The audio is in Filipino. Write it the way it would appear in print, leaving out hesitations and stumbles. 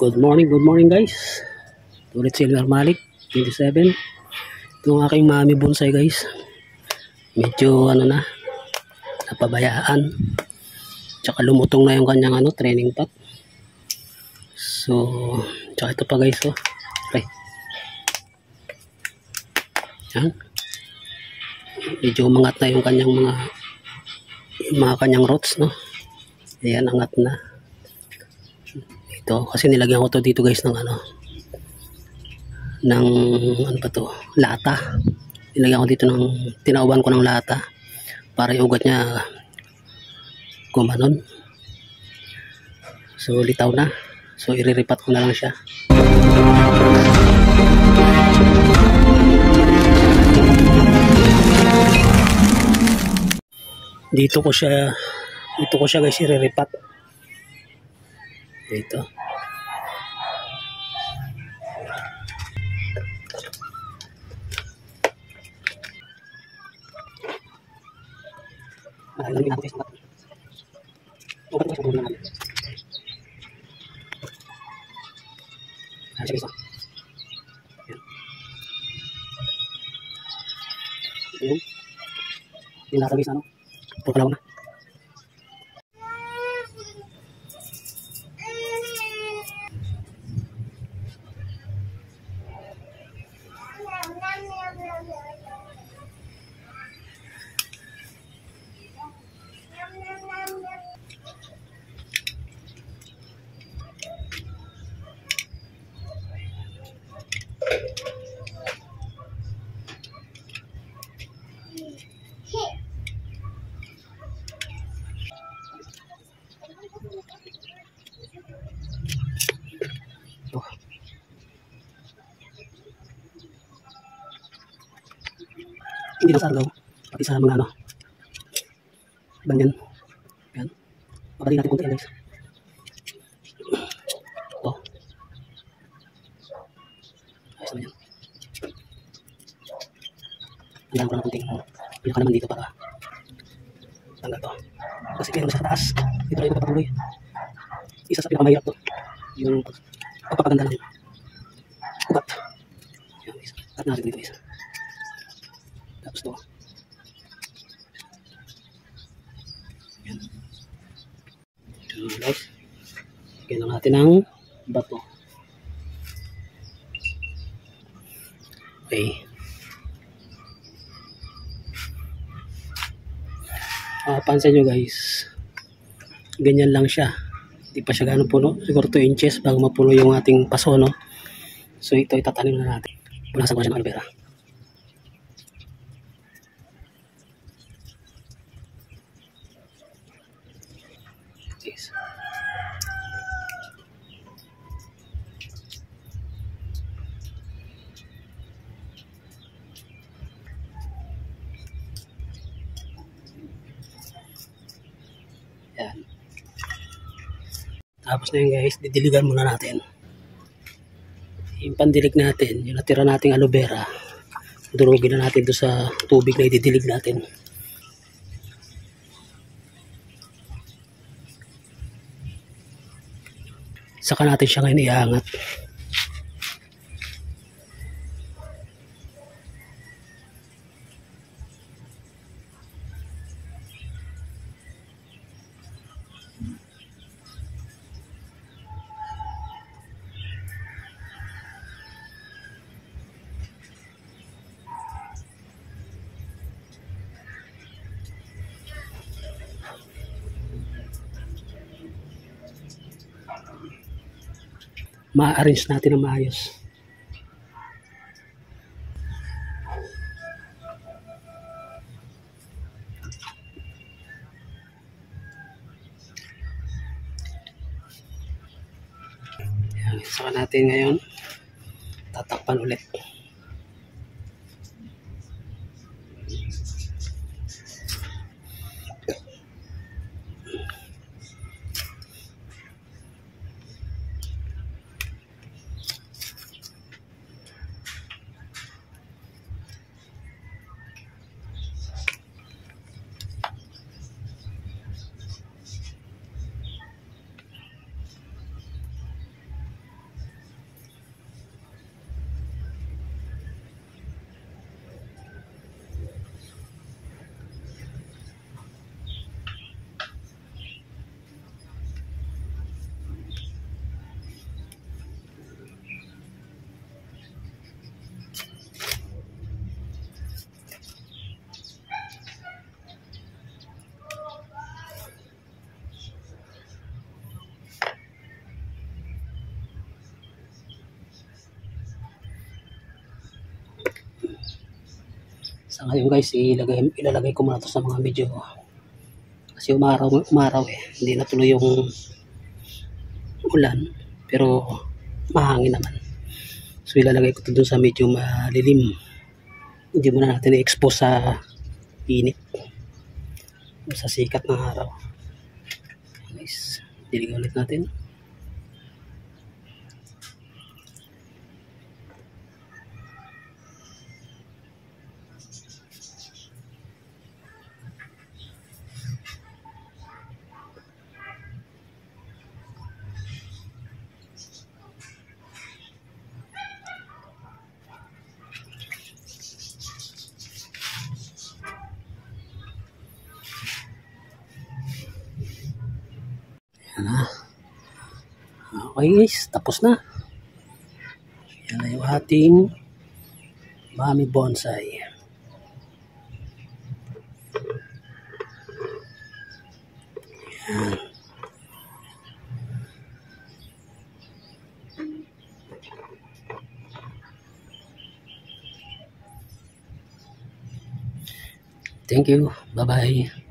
Good morning guys. Ulit si Elmer Malik, 27. Itong aking mami bonsai guys. Medyo napabayaan. Tsaka lumutong na yung kanyang training pot. So, tsaka ito pa guys, oh. Okay. Yan. Medyo umangat na yung kanyang mga kanyang roots, no. Ayan, angat na. Ito, kasi nilagyan ko to dito guys ng lata. Nilagyan ko dito tinauban ko ng lata para yung ugat niya gumanon. So litaw na. So iriripat ko na lang siya. Dito ko siya guys iriripat. Dito. Sige isa. Ayan. Yung lasa guys, pagkalaw na. Hindi na sargaw, pati sa mga banyan. Yan. Pabalik natin konti guys. Ito. Ayos naman yan. Hanggang ko na konting pinaka naman dito para tanggal to. Kasi meron sa taas. Dito rin ko papatuloy. Isa sa pinakamahirap to. Yung pagpapaganda ng ugat. Yan guys. Cut natin dito guys. Tapos to. Yan. So guys. Lagyan lang natin ng bato. Okay. Pansin nyo guys. Ganyan lang siya. Hindi pa siya gano'ng puno. Siguro 2 inches bago mapuno yung ating paso, no? So ito itatanim na natin. Punasan ko siya ng aloe vera. Yes. Yan. Tapos na yun guys, didiligan muna natin. Yung pandilig natin, yung natira nating aloe vera, durugin na natin doon sa tubig na ididilig natin. Saka natin siya ngayon iangat. Ma-arrange natin ng maayos. Yan, saka natin ngayon tatakpan ulit. Sa ngayon guys, ilalagay ko muna to sa mga medyo kasi umaraw eh. Hindi natuloy yung ulan pero mahangin naman. So ilalagay ko to dun sa medyo malilim. Hindi muna natin i-expose sa init. Sa sikat ng araw. Guys, dilig ulit natin. Yan na. Okay guys, tapos na. Yan na yung ating Mami Bonsai. Yan. Thank you. Bye-bye.